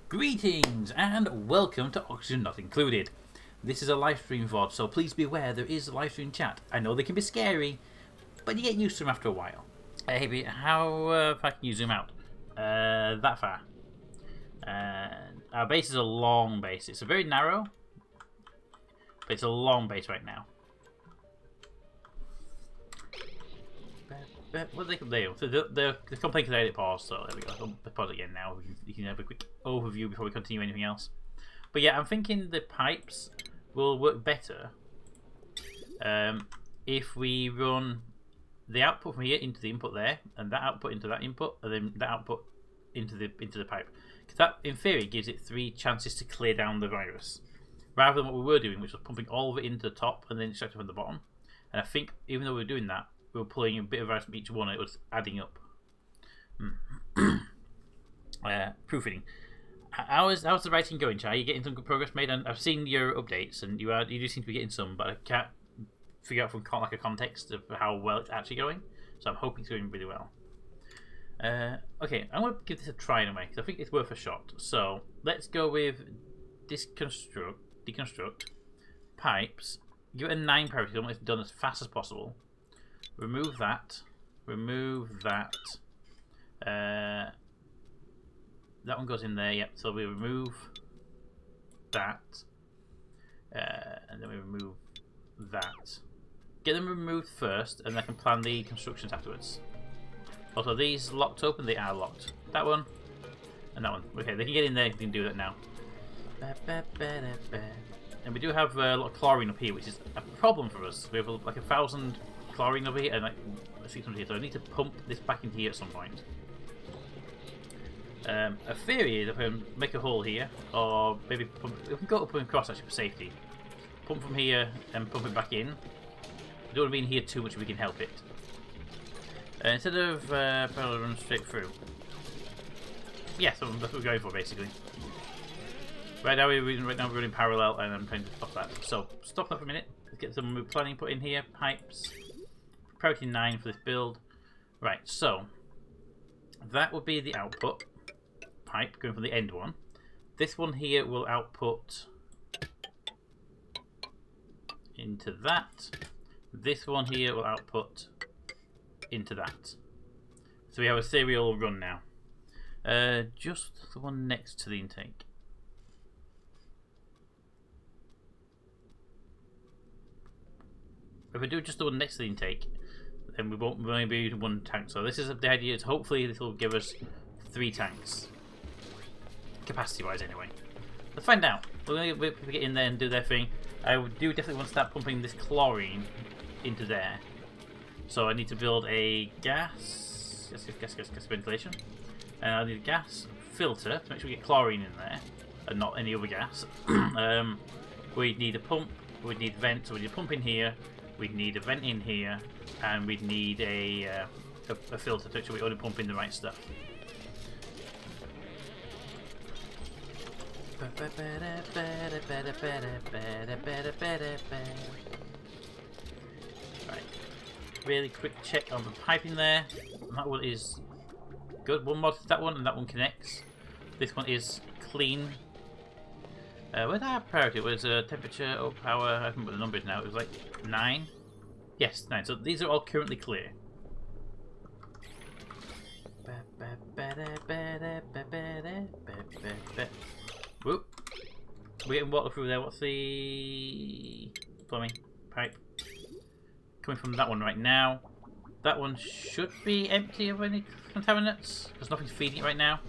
Greetings and welcome to Oxygen Not Included. This is a live stream VOD, so please be aware there is a live stream chat. I know they can be scary, but you get used to them after a while. Hey, how far can you zoom out? That far. Our base is a long base. It's a very narrow, but it's a long base right now. What are they do? So they're complaining because I hit pause, so there we go. I'll pause again now. You can have a quick overview before we continue anything else. But yeah, I'm thinking the pipes will work better if we run the output from here into the input there, and that output into that input, and then that output into the pipe. Because that, in theory, gives it 3 chances to clear down the virus, rather than what we were doing, which was pumping all of it into the top and then extracting from the bottom. And I think even though we were doing that, we were pulling a bit of virus from each one, and it was adding up. Proofreading. How's the writing going, Chai? Are you getting some good progress made? And I've seen your updates, and you do seem to be getting some, but I can't figure out from like a context of how well it's actually going. So I'm hoping it's going really well. Okay, I'm going to give this a try anyway, because I think it's worth a shot. So let's go with deconstruct pipes. Give it a 9 priority. I want it done as fast as possible. Remove that. Remove that. That one goes in there. Yep. So we remove that, and then we remove that. Get them removed first, and I can plan the constructions afterwards. Also, these locked open. They are locked. That one and that one. Okay, they can get in there. They can do that now. And we do have a lot of chlorine up here, which is a problem for us. We have like 1,000 chlorine over here and like 600 here, so I need to pump this back into here at some point. A theory is if I can make a hole here, or maybe pump, we can go up and across actually for safety. Pump from here and pump it back in. We don't want to be in here too much if we can help it. Instead of parallel run straight through. Yeah, so that's what we're going for basically. Right now we're running parallel, and I'm trying to stop that. So stop that for a minute. Let's get some planning put in here. Pipes. Priority 9 for this build. Right, so that would be the output pipe going from the end one. This one here will output into that. This one here will output into that. So we have a serial run now. Just the one next to the intake. If we do just the one next to the intake, then we won't maybe use 1 tank. So this is the idea. Is hopefully this will give us 3 tanks, capacity-wise anyway. Let's find out. We're going to get in there and do their thing. I do definitely want to start pumping this chlorine into there. So I need to build a gas ventilation, and I need a gas filter to make sure we get chlorine in there and not any other gas. We need a pump. We need vent. So we need a pump in here. We need a vent in here, and we need a filter to make sure we only pump in the right stuff. Right. Really quick check on the piping there. That one is good. One mod to that one, and that one connects. This one is clean. Where's our priority? It was temperature, power. I can't remember the numbers now. It was like 9. Yes, 9. So these are all currently clear. Whoop. We're getting water through there. What's the plumbing pipe? Coming from that one right now. That one should be empty of any contaminants. There's nothing feeding it right now.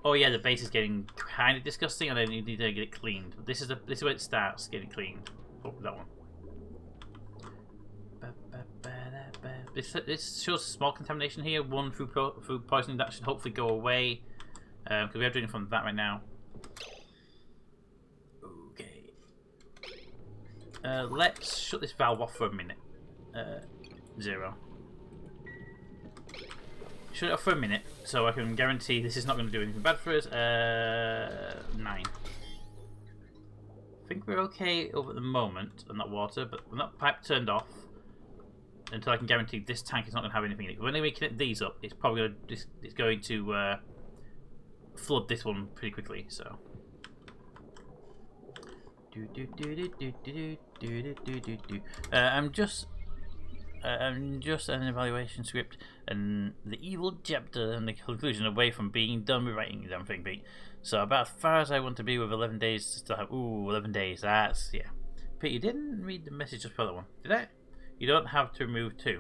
Oh yeah, the base is getting kind of disgusting, and I need to get it cleaned. This is where it starts getting cleaned. Oh, that one. This shows small contamination here. 1 food poisoning. That should hopefully go away, because we are doing it from that right now. Okay. Let's shut this valve off for a minute. 0. Shut it off for a minute, so I can guarantee this is not going to do anything bad for us. 9. I think we're okay over at the moment on that water, but when that pipe turned off, until I can guarantee this tank is not going to have anything in it. When we connect these up, it's probably it's going to flood this one pretty quickly. So. I'm just an evaluation script, and the evil chapter and the conclusion away from being done with writing the damn thing, Pete. So about as far as I want to be with 11 days to still have. Ooh, 11 days. That's yeah. Pete, you didn't read the message just for that one, did I? You don't have to remove 2.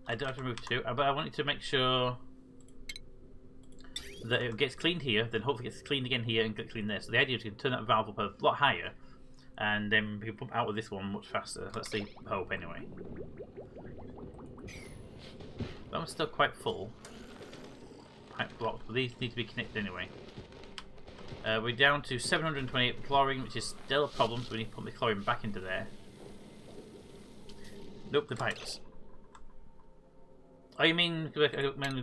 I don't have to remove 2, but I wanted to make sure that it gets cleaned here, then hopefully gets cleaned again here and get cleaned there. So the idea is to turn that valve up a lot higher, and then we can pump out of this one much faster. That's the hope anyway. That one's still quite full. Pipe blocked, but these need to be connected anyway. We're down to 728 chlorine, which is still a problem, so we need to pump the chlorine back into there. Nope, the pipes. Oh, you mean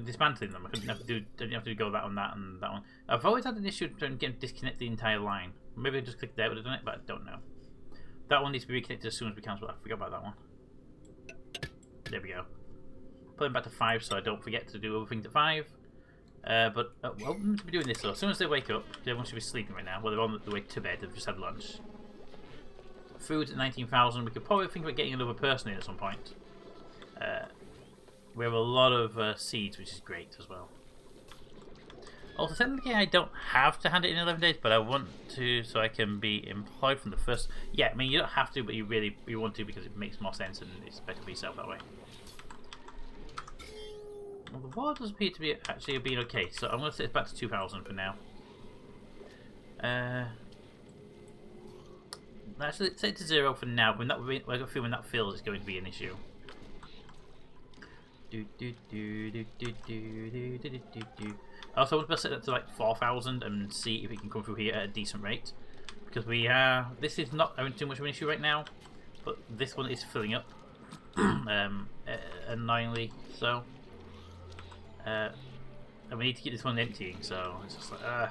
dismantling them? I didn't have to go that on that and that one. I've always had an issue trying to disconnect the entire line. Maybe I just clicked there, would have done it, but I don't know. That one needs to be reconnected as soon as we can, so I forgot about that one. There we go. Put them back to 5 so I don't forget to do other things at 5. But well, I'm to be doing this though. As soon as they wake up, everyone should be sleeping right now. Well, they're on the way to bed, they've just had lunch. Food at 19,000. We could probably think about getting another person in at some point. We have a lot of seeds, which is great as well. Also, technically, I don't have to hand it in 11 days, but I want to so I can be employed from the first. Yeah, I mean, you don't have to, but you want to because it makes more sense and it's better for yourself that way. Well, the water does appear to be actually being okay, so I'm going to set it back to 2,000 for now. Actually, set it to 0 for now. When that, I got a feeling when that fills, it's going to be an issue. Also, I want to set that to like 4,000 and see if it can come through here at a decent rate. Because we are. This is not having too much of an issue right now, but this one is filling up annoyingly. So, and we need to keep this one emptying. So it's just like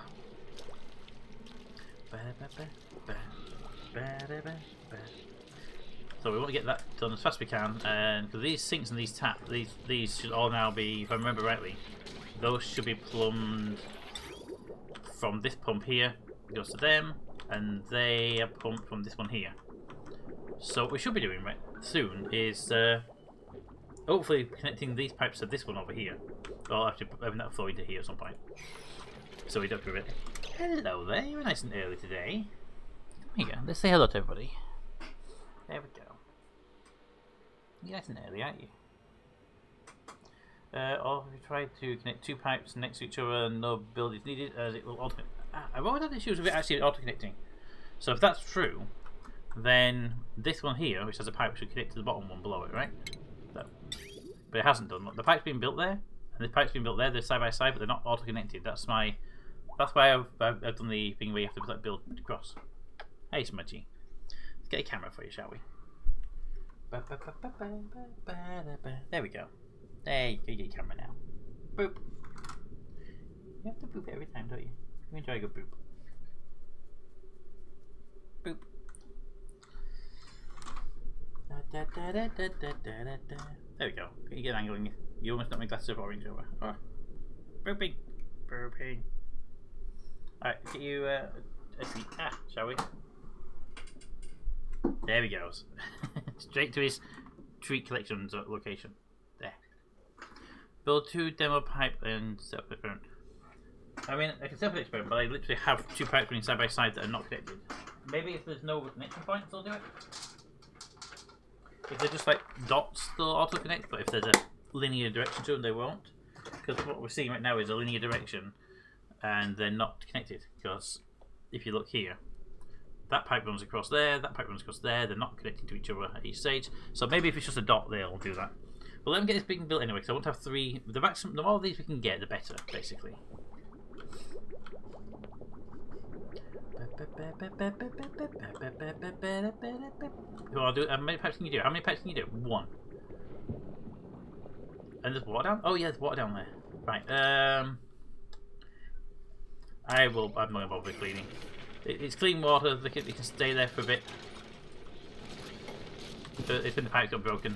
So we want to get that done as fast as we can, and because these sinks and these taps, these should all now be, if I remember rightly, those should be plumbed from this pump here. It goes to them, and they are pumped from this one here. So what we should be doing right soon is hopefully connecting these pipes to this one over here. Or actually having that flow into here at some point. So we don't do it. Hello there, you're nice and early today. Here you go, let's say hello to everybody. There we go. You're nice and early, aren't you? Or if you try to connect 2 pipes next to each other and no build is needed, as it will auto. I've always had issues with it actually auto-connecting. So if that's true, then this one here, which has a pipe, should connect to the bottom one below it, right? So, but it hasn't done. The pipe's been built there, and this pipe's been built there. They're side by side, but they're not auto-connected. That's why I've done the thing where you have to like, build across. Hey, Smudgy. Let's get a camera for you, shall we? There we go. There you go, you get your camera now. Boop. You have to boop it every time, don't you? You enjoy a good boop. Boop. There we go. You get an angle in you. You almost knocked my glasses of orange over. Oh. Booping. Booping. Alright, get you a seat. Shall we? There he goes. Straight to his treat collections location. There. Build 2 demo pipe and set up experiment. I mean, I can set up an experiment, but I literally have 2 pipes running side by side that are not connected. Maybe if there's no connection points, they'll do it. If they're just like dots, they'll auto connect, but if there's a linear direction to them, they won't. Because what we're seeing right now is a linear direction, and they're not connected. Because if you look here, that pipe runs across there, that pipe runs across there, they're not connecting to each other at each stage. So maybe if it's just a dot, they'll do that. But let them get this big built anyway, because I want to have 3. The maximum, the more of these we can get, the better, basically. So I'll do, how many pipes can you do? How many pipes can you do? 1. And there's water down? Oh yeah, there's water down there. Right, I'm not going to bother cleaning. It's clean water, it can stay there for a bit. It's been the pipes got broken.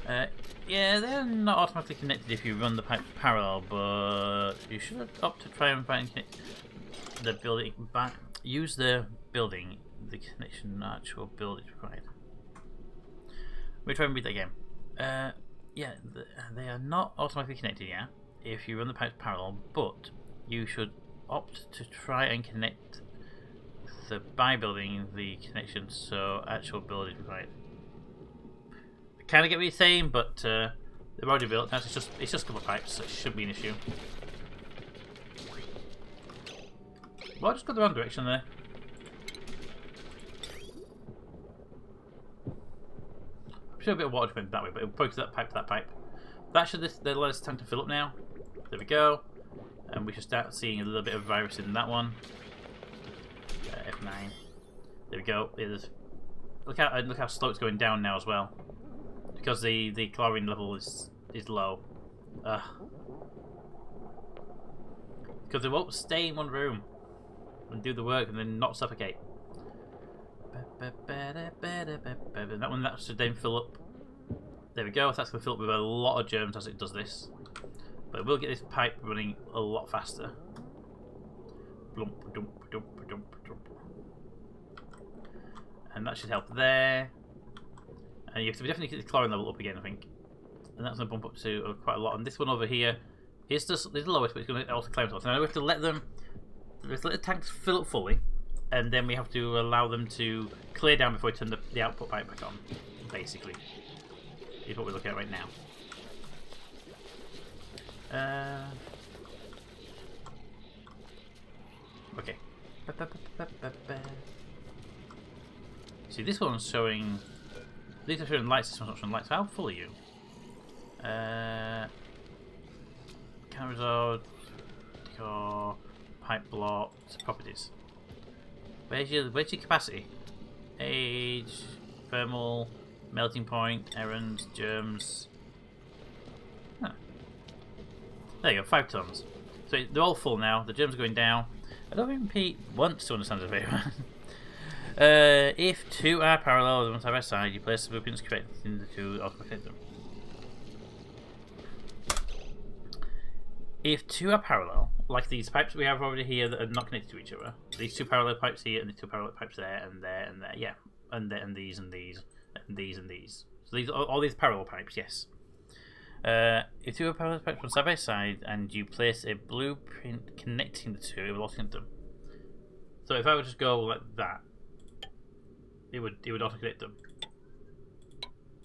Yeah, they're not automatically connected if you run the pipe parallel, but you should opt to try and find the building back. Use the building, the connection actual building required. Let me try and read that again. Yeah, they are not automatically connected, yeah, if you run the pipes parallel, but you should opt to try and connect by building the connection so actual build is required. I kind of get what you're saying, but they're already built. Now it's just a couple of pipes, so it shouldn't be an issue. Well, I just got the wrong direction there. I'm sure a bit of water went that way, but it'll focus that pipe to that pipe. That should let us time to fill up now. There we go. And we should start seeing a little bit of virus in that one. F9. There we go. Look how slow it's going down now as well, because the chlorine level is low. Because they won't stay in one room and do the work and then not suffocate. That one that should then fill up. There we go. That's going to fill up with a lot of germs as it does this, but it will get this pipe running a lot faster. And that should help there. And you have to definitely get the chlorine level up again, I think. And that's going to bump up to quite a lot. And this one over here is just the lowest, but it's going to also climb to. Now we have to let the tanks fill up fully, and then we have to allow them to clear down before we turn the output pipe back on. Basically, is what we're looking at right now. Okay. See, this one's showing. These are showing lights. This one's not showing lights. How full are you? Can resolve your pipe blocks properties. Where's your capacity? Age, thermal, melting point, errands, germs. Huh. There you go, 5 tons. So they're all full now. The germs are going down. I don't think Pete wants to understand the video. If 2 are parallel on side by side, you place the blueprints connecting the 2 automatically. If 2 are parallel, like these pipes we have already here that are not connected to each other, these 2 parallel pipes here and the 2 parallel pipes there and there and there, yeah, and these and these and these and these. So these all these parallel pipes, yes. If 2 are parallel pipes on side by side and you place a blueprint connecting the 2, it will auto connect them. So if I would just go like that, it would auto connect them.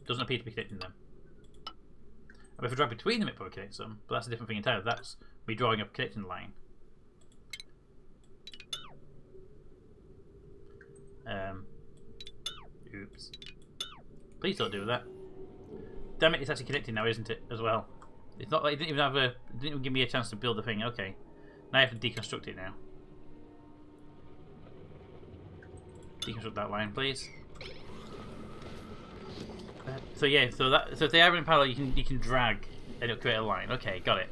Doesn't appear to be connecting them. And if I drag between them, it probably connects them, but that's a different thing entirely. That's me drawing up a connecting line. Oops. Please don't do that. Damn it! It's actually connecting now, isn't it? As well. It's not like it didn't even give me a chance to build the thing. Okay, now I have to deconstruct it now. Deconstruct that line, please. So yeah, so if they are in parallel, you can drag and it'll create a line. Okay, got it.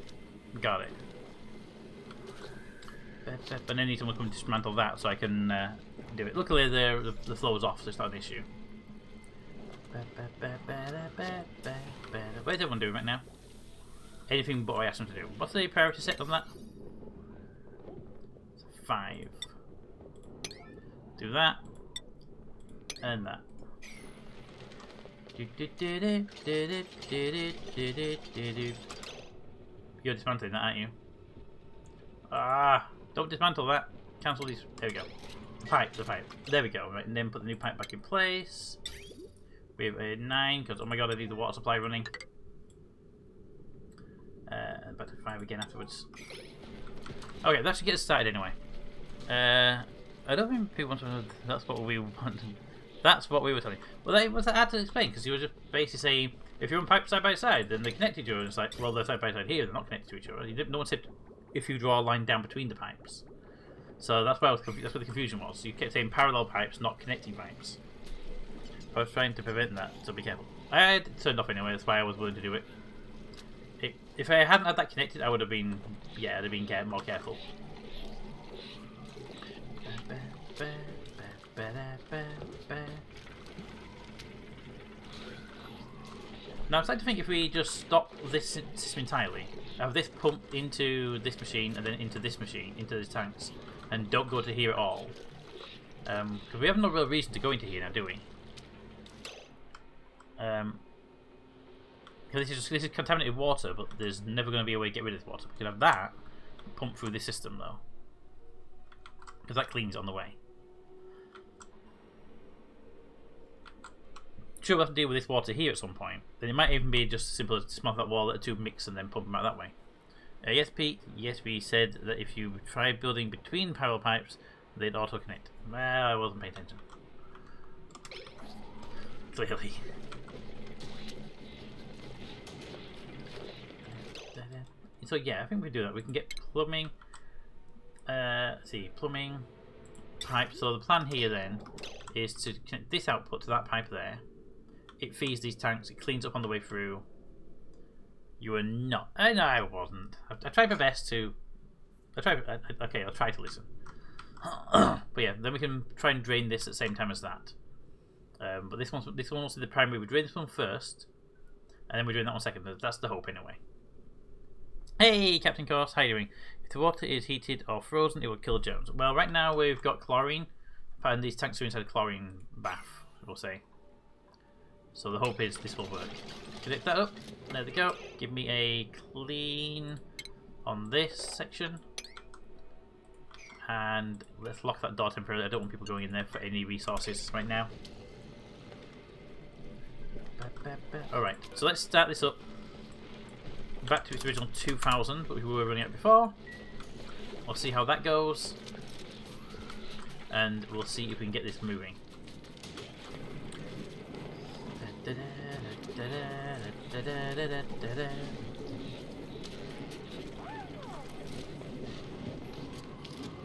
But then I need someone to come and dismantle that so I can do it. Luckily, the flow is off, so it's not an issue. Where's everyone doing right now? Anything but what I asked them to do. What's the priority set on that? 5. Do that. And that. You're dismantling that, aren't you? Don't dismantle that. Cancel these. There we go. The pipe. There we go. Right, and then put the new pipe back in place. We have a 9 because, oh my god, I need the water supply running. And back to 5 again afterwards. Okay, that should get us started anyway. I don't think people want to know that's what we want. That's what we were telling you. Well, that was hard to explain because you were just basically saying if you're on pipes side by side, then they're connected to each other. And it's like, well, they're side by side here, they're not connected to each other. No one said if you draw a line down between the pipes. So that's why that's where the confusion was. You kept saying parallel pipes, not connecting pipes. I was trying to prevent that, so be careful. I had it turned off anyway, that's why I was willing to do it. If I hadn't had that connected, I would have been, yeah, I'd have been more careful. Now, I'd like to think if we just stop this system entirely, have this pumped into this machine and then into this machine, into these tanks, and don't go to here at all. Because we have no real reason to go into here now, do we? Because this is contaminated water, but there's never going to be a way to get rid of this water. We can have that pumped through this system, though. Because that cleans it on the way. Sure, we'll have to deal with this water here at some point. Then it might even be just as simple as smother that wall, let the tube mix, and then pump them out that way. Yes, Pete. Yes, we said that if you try building between parallel pipes, they'd auto-connect. Well, I wasn't paying attention. Clearly. So yeah, I think we can do that. We can get plumbing. Let's see, plumbing, pipe. So the plan here then is to connect this output to that pipe there. It feeds these tanks. It cleans up on the way through. You are not. No, I wasn't. I tried my best to. Okay, I'll try to listen. But yeah, then we can try and drain this at the same time as that. But this one wants to be the primary. We drain this one first, and then we drain that one second. That's the hope anyway. Hey, Captain Course, how are you doing? If the water is heated or frozen, it will kill germs. Well, right now we've got chlorine, and these tanks are inside a chlorine bath, we'll say. So the hope is this will work. Connect that up. There we go. Give me a clean on this section. And let's lock that door temporarily. I don't want people going in there for any resources right now. Alright, so let's start this up. Back to its original 2000, but we were running it before. We'll see how that goes. And we'll see if we can get this moving.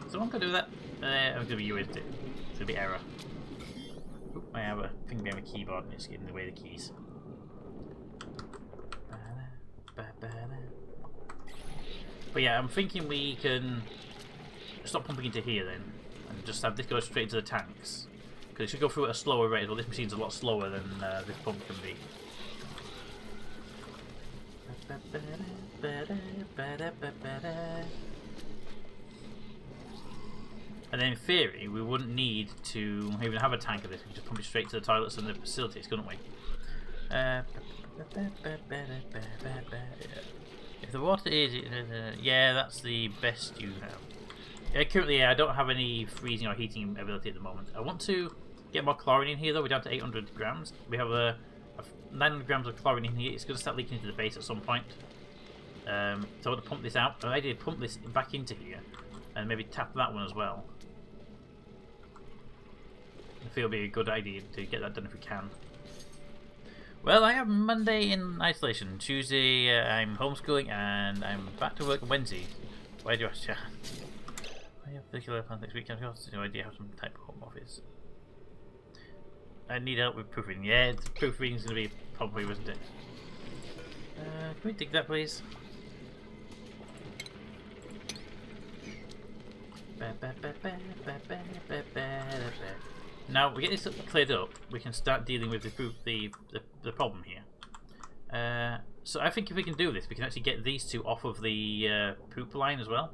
Someone could do that. I'm going to be you, isn't it? It's going to be error. Oop, I have a thing behind my keyboard and it's getting in the way of the keys. But yeah, I'm thinking we can stop pumping into here then, and just have this go straight into the tanks. Because it should go through at a slower rate, well this machine's a lot slower than this pump can be. And then in theory, we wouldn't need to even have a tank of this, we could just pump it straight to the toilets and the facilities, couldn't we? If the water is... yeah, that's the best you have. Currently, I don't have any freezing or heating ability at the moment. I want to get more chlorine in here, though. We're down to 800 grams. We have a 900 grams of chlorine in here. It's going to start leaking into the base at some point. So I want to pump this out. I did pump this back into here and maybe tap that one as well. I feel it'll be a good idea to get that done if we can. Well, I have Monday in isolation. Tuesday, I'm homeschooling, and I'm back to work Wednesday. Why do you ask? I have particular plans next week. I've got no idea how some type of home office. I need help with proofreading. Yeah, proofreading is going to be probably, wasn't it? Can we dig that, please? Now we get this cleared up, we can start dealing with the problem here. So I think if we can do this, we can actually get these two off of the poop line as well.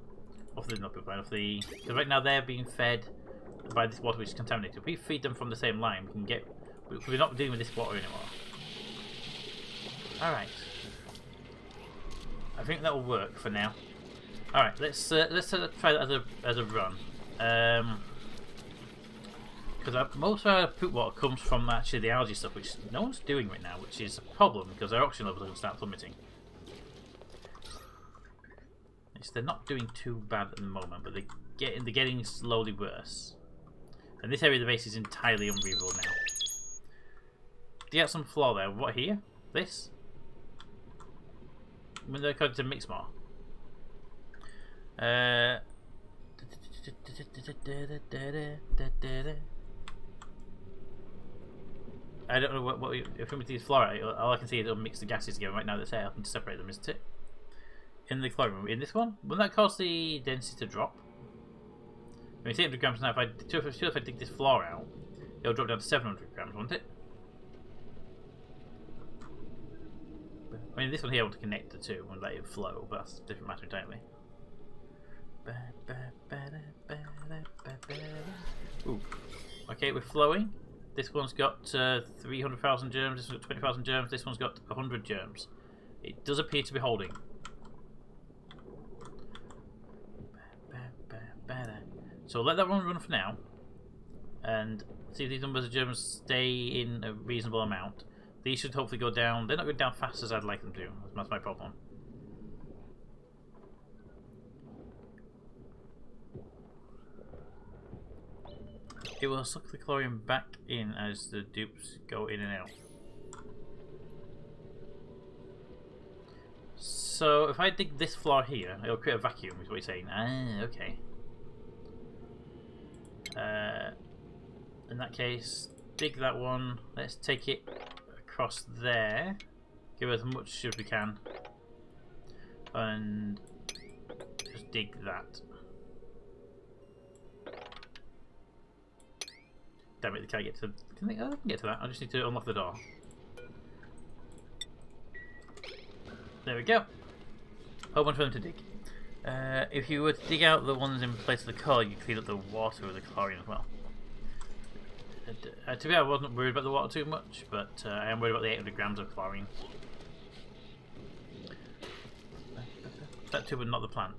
Off the not poop line, off the. Because right now they're being fed by this water which is contaminated. If we feed them from the same line, we can get. We're not dealing with this water anymore. All right. I think that will work for now. All right, let's try that as a run. Because most of our poop water comes from actually the algae stuff, which no one's doing right now, which is a problem because our oxygen levels are going to start plummeting. They're not doing too bad at the moment, but they're getting slowly worse. And this area of the base is entirely unbreathable now. Do you have some flaw there? What here? This? When they're going to mix more. I don't know what if we use fluoride, all I can see is it'll mix the gases together. Right now that's helping to separate them, isn't it? In the chlorine, in this one, wouldn't that cause the density to drop? I mean, it's 800 grams now. If I dig this floor out, it'll drop down to 700 grams, won't it? I mean, this one here I want to connect the two and let it flow, but that's a different matter entirely. Ooh. Okay, we're flowing. This one's got 300,000 germs, this one's got 20,000 germs, this one's got 100 germs. It does appear to be holding. So let that one run for now, and see if these numbers of germs stay in a reasonable amount. These should hopefully go down. They're not going down fast as I'd like them to. That's my problem. It will suck the chlorine back in as the dupes go in and out. So if I dig this floor here, it'll create a vacuum, is what you're saying. Ah, okay. In that case, dig that one. Let's take it across there. Give as much as we can. And just dig that. Damn it, they can't get to... Can they can get to that. I just need to unlock the door. There we go. Whole bunch for them to dig. If you were to dig out the ones in place of the coal, you clean up the water with the chlorine as well. To be honest, I wasn't worried about the water too much, but I am worried about the 800 grams of chlorine. That too, but not the plant.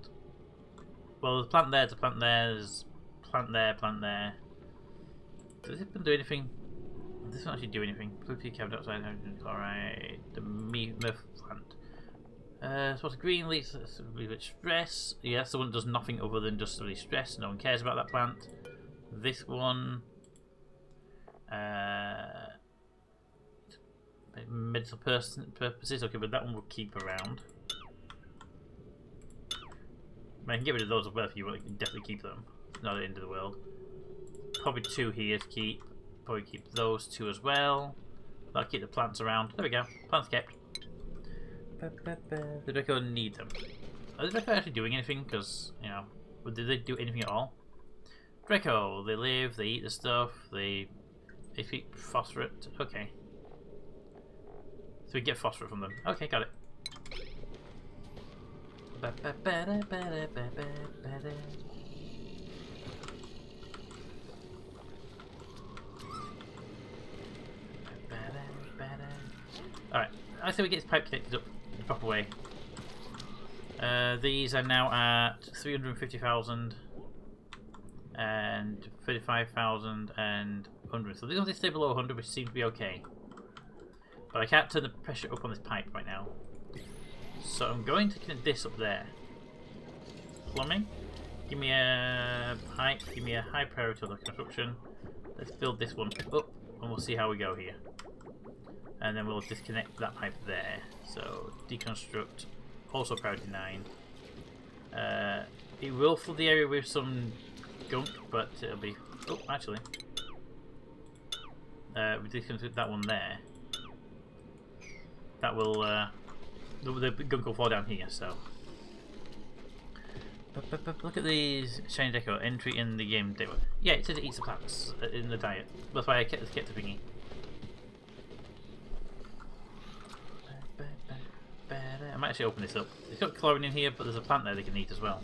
Well, there's a plant there, there's a plant there, there's plant there, plant there. Does it do anything? This doesn't actually do anything. Blue pea, carbon dioxide, hydrogen chloride, the myrrh plant. So what's green leaves? Stress. Yeah, that's the one that does nothing other than just really stress. No one cares about that plant. This one. Medical purposes. Okay, but that one will keep around. I can get rid of those as well if you want. You can definitely keep them. It's not the end of the world. Probably two here to keep. Probably keep those two as well. That'll keep the plants around. There we go. Plants kept. The Draco need them. Are the Draco actually doing anything? Because, you know, did they do anything at all? Draco, they live, they eat the stuff, they eat phosphorate. Okay. So we get phosphorate from them. Okay, got it. Alright, I say we get this pipe connected up the proper way. These are now at 350,000 and 35,000 and 100. So these ones stay below 100, which seems to be okay. But I can't turn the pressure up on this pipe right now. So I'm going to connect this up there. Plumbing. Give me a pipe. Give me a high priority on the construction. Let's build this one up and we'll see how we go here. And then we'll disconnect that pipe there. So deconstruct. Also priority 9. It will fill the area with some gunk, but it'll be... Oh, actually. We disconnect that one there. That will... the gunk will fall down here, so... Look at these shiny deco. Entry in the game deco. Yeah, it says it eats the plants in the diet. That's why I kept the thingy. I might actually open this up. It's got chlorine in here, but there's a plant there they can eat as well.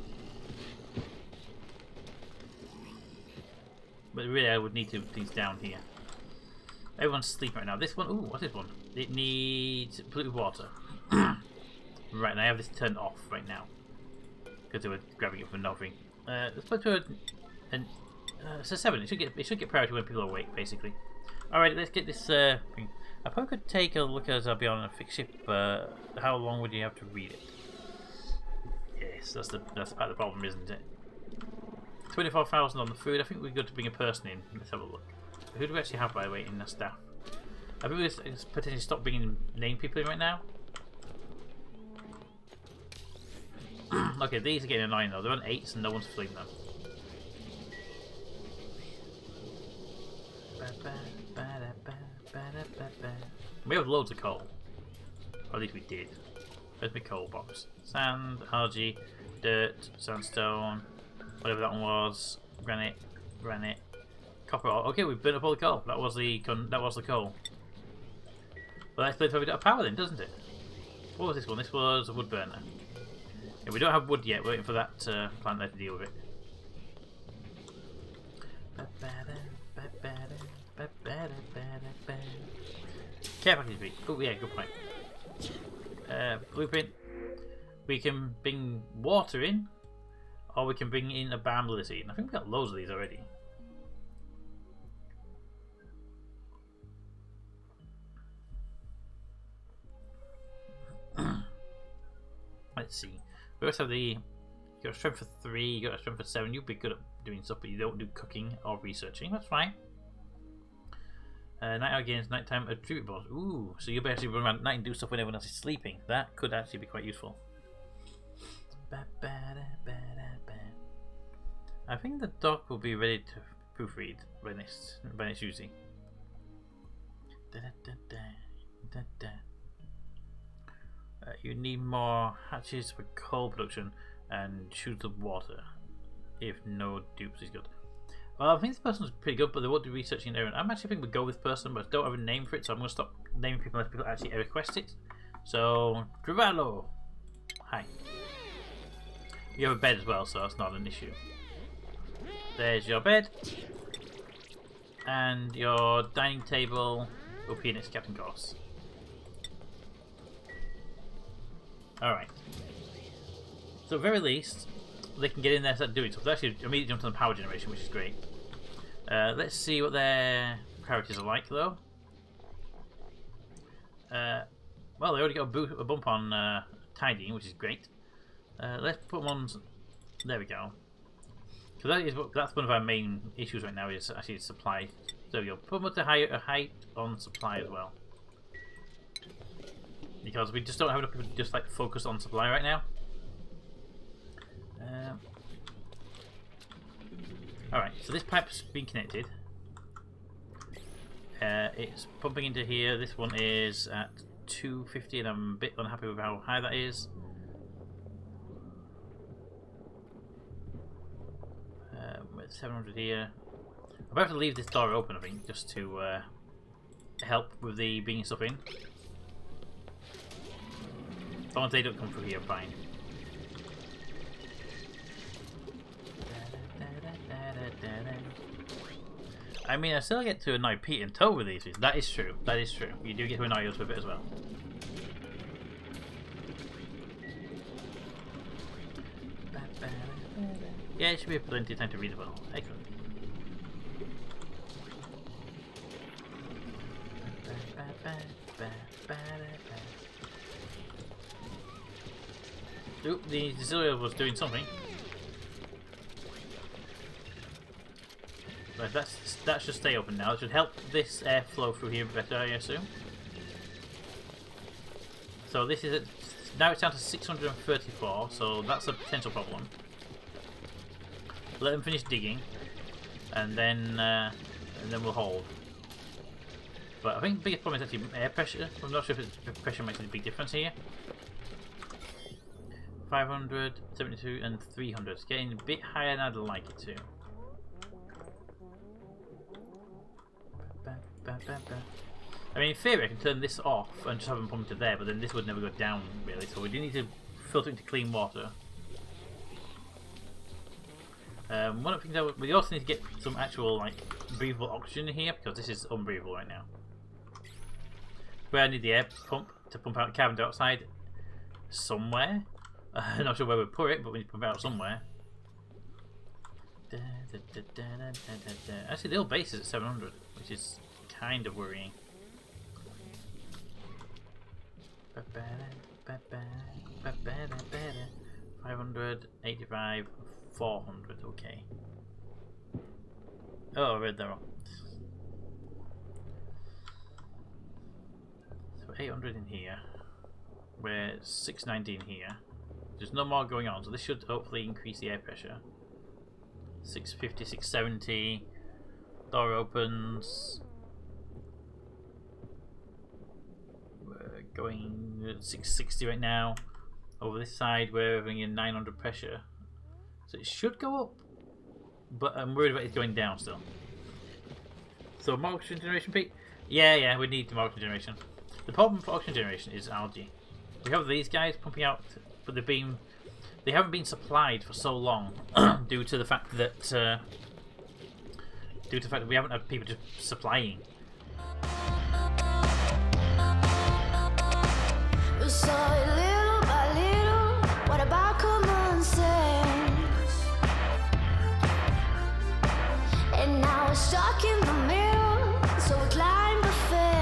But really, I would need to put things down here. Everyone's sleeping right now. This one, ooh, what's this one? It needs polluted water. Right, and I have this turned off right now because they were grabbing it for nothing. Let's put to so 7. It should get priority when people are awake, basically. All right, let's get this thing. I probably could take a look as I'll be on a fixed ship. How long would you have to read it? Yes, that's part of the problem, isn't it? 24,000 on the food. I think we're good to bring a person in. Let's have a look. Who do we actually have, by the way, in the staff? I think we'll potentially stop bringing name people in right now. Okay, these are getting annoying though. They're on 8s and no one's fleeing them. We have loads of coal. Or at least we did. Where's my coal box? Sand, algae, dirt, sandstone, whatever that one was. Granite, copper ore. Okay, we've burnt up all the coal. That was the coal. Well, that explains why we don't have power then, doesn't it? What was this one? This was a wood burner. Yeah, we don't have wood yet. We're waiting for that plant there to deal with it. Care package B. Oh yeah, good point. Blueprint. We can bring water in, or we can bring in a balm lily. And I think we've got loads of these already. Let's see. We also have the. You got a strength for 3, you got a strength for 7. You'd be good at doing stuff, but you don't do cooking or researching. That's fine. Night out gains nighttime attribute bonus. Ooh, so you basically run around at night and do stuff when everyone else is sleeping. That could actually be quite useful. I think the dog will be ready to proofread when it's using. You need more hatches for coal production and chutes of water. If no dupes is good. Well, I think this person's pretty good, but they won't do researching in Aaron. I'm actually thinking we go with person, but I don't have a name for it, so I'm going to stop naming people unless people actually request it. So, Drivallo. Hi. You have a bed as well, so that's not an issue. There's your bed. And your dining table up here next to Captain Goss. Alright. So at the very least, they can get in there and start doing stuff. They actually immediately jump on the power generation, which is great. Let's see what their priorities are like, though. Well, they already got a bump on tidying, which is great. Let's put them on. There we go. Because that's one of our main issues right now is actually supply. There we go. Put them up to a height on supply as well. Because we just don't have enough people to just like focus on supply right now. Alright, so this pipe's been connected. It's pumping into here. This one is at 250 and I'm a bit unhappy with how high that is. With 700 here. I'm about to leave this door open, I think, just to help with the bringing stuff in. As long as they don't come through here, fine. I mean, I still get to annoy Pete and Toe with these. That is true. That is true. You do get to annoy us with it as well. Yeah, it should be plenty of time to read the well. Excellent. Oop, the distillery was doing something. Right, that should stay open now. It should help this air flow through here better, I assume. So this is now it's down to 634, so that's a potential problem. Let them finish digging, and then we'll hold. But I think the biggest problem is actually air pressure. I'm not sure if the pressure makes any big difference here. 500, 72, and 300. It's getting a bit higher than I'd like it to. I mean, in theory, I can turn this off and just have them pump to there, but then this would never go down, really. So we do need to filter it into clean water. One of the things we also need to get some actual like breathable oxygen in here because this is unbreathable right now. Where I need the air pump to pump out carbon dioxide somewhere. I'm not sure where we put it, but we need to pump it out somewhere. Actually, the old base is at 700, which is kind of worrying. 500, 85, 400, okay. Oh, I read that wrong. So 800 in here. We're 619 here. There's no more going on, so this should hopefully increase the air pressure. 650, 670. Door opens. We're going at 660 right now. Over this side, we're having a 900 pressure. So it should go up, but I'm worried about it going down still. So more oxygen generation, Pete? Yeah, we need more oxygen generation. The problem for oxygen generation is algae. We have these guys pumping out, but they haven't been supplied for so long due to the fact that we haven't had people just supplying. So little by little, what about common sense? And now we're stuck in the middle, so we climb the fence.